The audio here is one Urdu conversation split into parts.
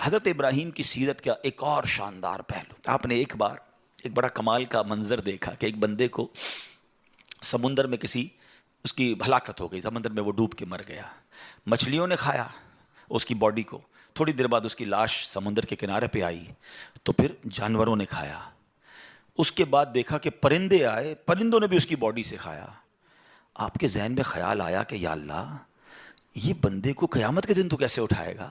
حضرت ابراہیم کی سیرت کا ایک اور شاندار پہلو، آپ نے ایک بار ایک بڑا کمال کا منظر دیکھا کہ ایک بندے کو سمندر میں اس کی ہلاکت ہو گئی، سمندر میں وہ ڈوب کے مر گیا، مچھلیوں نے کھایا اس کی باڈی کو، تھوڑی دیر بعد اس کی لاش سمندر کے کنارے پہ آئی، تو پھر جانوروں نے کھایا، اس کے بعد دیکھا کہ پرندے آئے، پرندوں نے بھی اس کی باڈی سے کھایا۔ آپ کے ذہن میں خیال آیا کہ یا اللہ، یہ بندے کو قیامت کے دن تو کیسے اٹھائے گا؟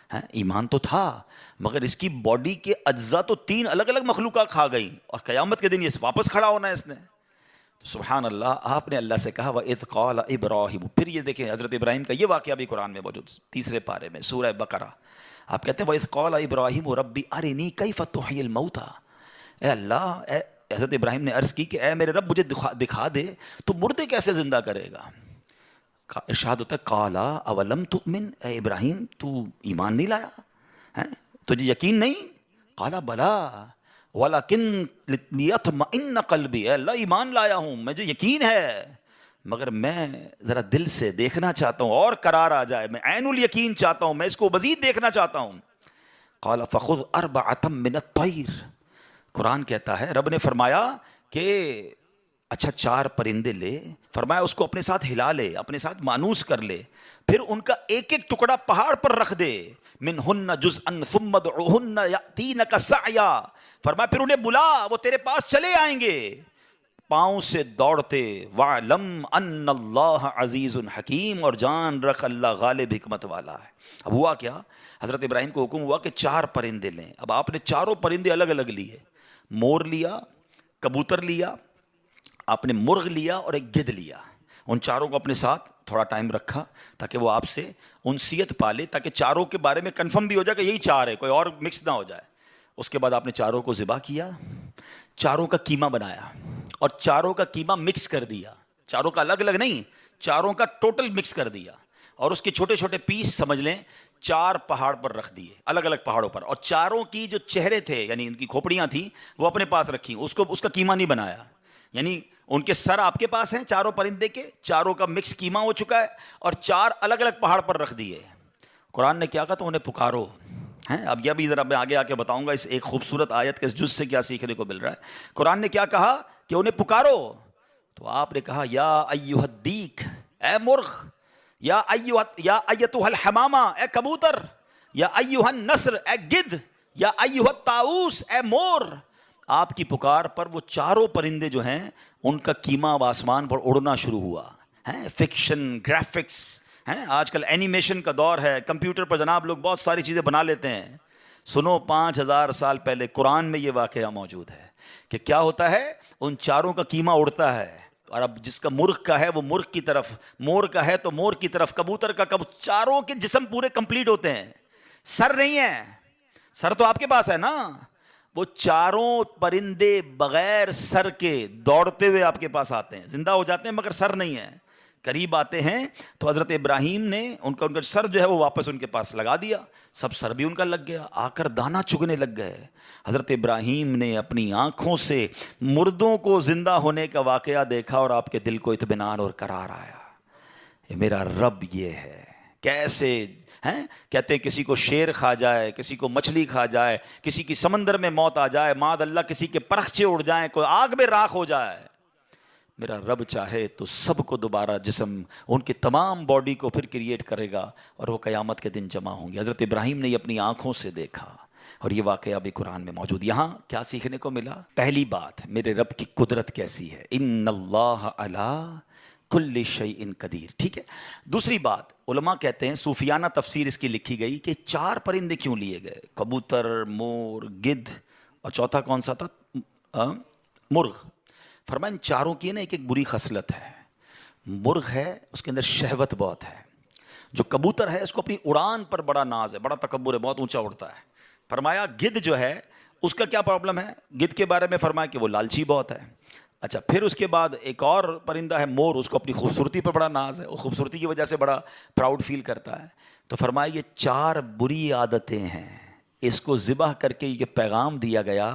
ایمان تو تھا، مگر اس کی باڈی کے اجزاء تو 3 الگ الگ مخلوقات کھا گئیں، اور قیامت کے دن یہ واپس کھڑا ہونا ہے اس نے۔ تو سبحان اللہ، آپ نے اللہ سے کہا وَإِذْ قَالَ إِبْرَاهِيمُ، پھر یہ دیکھیں حضرت ابراہیم کا یہ واقعہ بھی قرآن میں موجود، 3 پارے میں سورہ بقرہ۔ آپ کہتے ہیں وَإِذْ قَالَ إِبْرَاهِيمُ رَبِّ أَرِنِي كَيْفَ تُحْيِي الْمَوْتَى، اے اللہ، حضرت ابراہیم نے عرض کی کہ اے میرے رب، مجھے دکھا دے تو مردے کیسے زندہ کرے گا۔ ارشاد ہوتا ہے قَالَ أَوَلَمْ تُؤْمِنْ، اے ابراہیم تو ایمان نہیں لایا، تجھے یقین نہیں؟ قَالَ بَلَىٰ وَلَكِنْ لِيَطْمَئِنَّ قَلْبِي، اے اللہ ایمان لایا ہوں، مجھے یقین ہے، مگر میں ذرا دل سے دیکھنا چاہتا ہوں اور قرار آ جائے، میں عین الیقین چاہتا ہوں، میں اس کو مزید دیکھنا چاہتا ہوں۔ قَالَ فَخُذْ أَرْبَعَةً مِّنَ الطَّيْرِ، قرآن کہتا ہے رب نے فرمایا کہ اچھا 4 پرندے لے، فرمایا اس کو اپنے ساتھ ہلا لے، اپنے ساتھ مانوس کر لے، پھر ان کا ایک ایک ٹکڑا پہاڑ پر رکھ دے، منہن جزءا ثم ادعوہن یاتینک سعیا، فرمایا پھر انہیں بلا، وہ تیرے پاس چلے آئیں گے پاؤں سے دوڑتے، وَعْلَمْ أَنَّ اللَّهَ عَزِيزٌ حَكِيمٌ، اور جان رکھ اللہ غالب حکمت والا ہے۔ اب ہوا کیا، حضرت ابراہیم کو حکم ہوا کہ 4 پرندے لیں۔ اب آپ نے چاروں پرندے الگ الگ لیے، مور لیا، کبوتر لیا، آپ نے مرغ لیا اور ایک گدھ لیا، ان چاروں کو اپنے ساتھ تھوڑا ٹائم رکھا تاکہ وہ آپ سے انسیت پالے، تاکہ چاروں کے بارے میں کنفرم بھی ہو جائے کہ یہی 4 ہے، کوئی اور مکس نہ ہو جائے۔ اس کے بعد آپ نے چاروں کو ذبح کیا، چاروں کا قیمہ بنایا اور چاروں کا قیمہ مکس کر دیا، چاروں کا الگ الگ نہیں، چاروں کا ٹوٹل مکس کر دیا، اور اس کے چھوٹے چھوٹے پیس سمجھ لیں 4 پہاڑ پر رکھ دیے، الگ الگ پہاڑوں پر، اور چاروں کی جو چہرے تھے یعنی ان کی کھوپڑیاں تھیں وہ اپنے پاس رکھی، اس کا قیمہ نہیں بنایا، یعنی ان کے سر آپ کے پاس ہیں چاروں پرندے کے، چاروں کا مکس قیمہ ہو چکا ہے، اور 4 الگ الگ پہاڑ پر رکھ دیے۔ قرآن نے کیا کہا تو انہیں پکارو ہیں۔ اب یہ بھی ذرا میں آگے آ کے بتاؤں گا اس ایک خوبصورت آیت کے اس جز سے کیا سیکھنے کو مل رہا ہے۔ قرآن نے کیا کہا کہ انہیں پکارو، تو آپ نے کہا یا ایھا الدیک، اے مرغ، یا ایتھا الحمامہ، اے کبوتر، یا ایھا النسر، اے گدھ، یا ایھا الطاؤس، اے مور۔ آپ کی پکار پر وہ چاروں پرندے جو ہیں ان کا قیمہ اب آسمان پر اڑنا شروع ہوا ہے۔ فکشن، گرافکس ہیں، آج کل اینیمیشن کا دور ہے، کمپیوٹر پر جناب لوگ بہت ساری چیزیں بنا لیتے ہیں۔ سنو 5000 سال پہلے قرآن میں یہ واقعہ موجود ہے کہ کیا ہوتا ہے، ان چاروں کا قیمہ اڑتا ہے، اور اب جس کا مرغ کا ہے وہ مرغ کی طرف، مور کا ہے تو مور کی طرف، کبوتر کا چاروں کے جسم پورے کمپلیٹ ہوتے ہیں، سر نہیں ہے، سر تو آپ کے پاس ہے نا، وہ چاروں پرندے بغیر سر کے دوڑتے ہوئے آپ کے پاس آتے ہیں، زندہ ہو جاتے ہیں مگر سر نہیں ہے، قریب آتے ہیں تو حضرت ابراہیم نے ان کا سر جو ہے وہ واپس ان کے پاس لگا دیا، سب سر بھی ان کا لگ گیا، آ کر دانہ چگنے لگ گئے۔ حضرت ابراہیم نے اپنی آنکھوں سے مردوں کو زندہ ہونے کا واقعہ دیکھا اور آپ کے دل کو اطمینان اور قرار آیا، یہ میرا رب یہ ہے۔ کیسے ہیں، کہتے ہیں کسی کو شیر کھا جائے، کسی کو مچھلی کھا جائے، کسی کی سمندر میں موت آ جائے، معاذ اللہ کسی کے پرخچے اڑ جائیں، کوئی آگ میں راکھ ہو جائے، میرا رب چاہے تو سب کو دوبارہ جسم، ان کی تمام باڈی کو پھر کریٹ کرے گا اور وہ قیامت کے دن جمع ہوں گے۔ حضرت ابراہیم نے یہ اپنی آنکھوں سے دیکھا اور یہ واقعہ بھی قرآن میں موجود۔ یہاں کیا سیکھنے کو ملا؟ پہلی بات، میرے رب کی قدرت کیسی ہے، ان اللہ علی کل شیء قدیر، ٹھیک ہے۔ دوسری بات، علماء کہتے ہیں، صوفیانہ تفسیر اس کی لکھی گئی کہ 4 پرندے کیوں لیے گئے، کبوتر، مور، گدھ، اور چوتھا کون سا تھا، مرغ۔ فرمایا ان چاروں کی نا ایک ایک بری خصلت ہے۔ مرغ ہے اس کے اندر شہوت بہت ہے، جو کبوتر ہے اس کو اپنی اڑان پر بڑا ناز ہے، بڑا تکبر ہے، بہت اونچا اڑتا ہے۔ فرمایا گدھ جو ہے اس کا کیا پرابلم ہے، گدھ کے بارے میں فرمایا کہ وہ لالچی بہت ہے۔ اچھا، پھر اس کے بعد ایک اور پرندہ ہے مور، اس کو اپنی خوبصورتی پر بڑا ناز ہے، اور خوبصورتی کی وجہ سے بڑا پراؤڈ فیل کرتا ہے۔ تو فرمایا یہ 4 بری عادتیں ہیں، اس کو ذبح کر کے یہ پیغام دیا گیا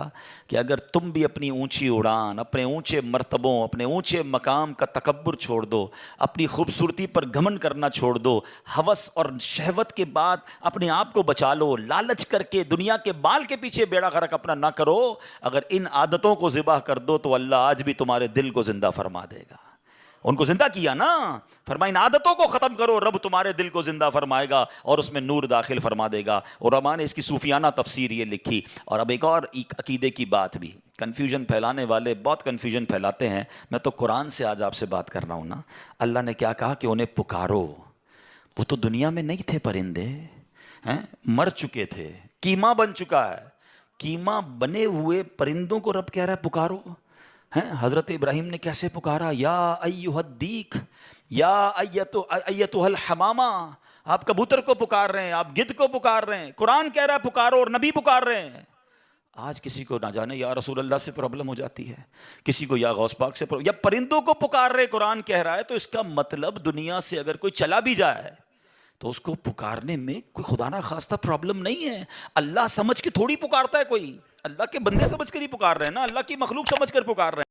کہ اگر تم بھی اپنی اونچی اڑان، اپنے اونچے مرتبوں، اپنے اونچے مقام کا تکبر چھوڑ دو، اپنی خوبصورتی پر گھمنڈ کرنا چھوڑ دو، ہوس اور شہوت کے بعد اپنے آپ کو بچا لو، لالچ کر کے دنیا کے بال کے پیچھے بیڑا غرق اپنا نہ کرو، اگر ان عادتوں کو ذبح کر دو تو اللہ آج بھی تمہارے دل کو زندہ فرما دے گا۔ ان کو زندہ کیا نا، فرمایا ان عادتوں کو ختم کرو، رب تمہارے دل کو زندہ فرمائے گا اور اس میں نور داخل فرما دے گا۔ علماء نے اس کی صوفیانہ تفسیر یہ لکھی۔ اور اب ایک اور عقیدے کی بات بھی، کنفیوژن پھیلانے والے بہت کنفیوژن پھیلاتے ہیں، میں تو قرآن سے آج آپ سے بات کر رہا ہوں نا۔ اللہ نے کیا کہا کہ انہیں پکارو، وہ تو دنیا میں نہیں تھے پرندے، مر چکے تھے، کیما بن چکا ہے، کیما بنے ہوئے پرندوں کو رب کہہ رہا ہے پکارو۔ حضرت ابراہیم نے کیسے پکارا، یا ایھا الدیک، یا ایتھا الحمامہ، آپ کبوتر کو پکار رہے ہیں، آپ گدھ کو پکار رہے ہیں، قرآن کہہ رہا ہے پکارو اور نبی پکار رہے ہیں۔ آج کسی کو نہ جانے یا رسول اللہ سے پرابلم ہو جاتی ہے، کسی کو یا غوث پاک سے یا پرندوں کو پکار رہے، قرآن کہہ رہا ہے، تو اس کا مطلب دنیا سے اگر کوئی چلا بھی جائے تو اس کو پکارنے میں کوئی خدا نہ خواستہ پرابلم نہیں ہے۔ اللہ سمجھ کے تھوڑی پکارتا ہے کوئی، اللہ کے بندے سمجھ کر ہی پکار رہے ہیں نا، اللہ کی مخلوق سمجھ کر پکار رہے ہیں۔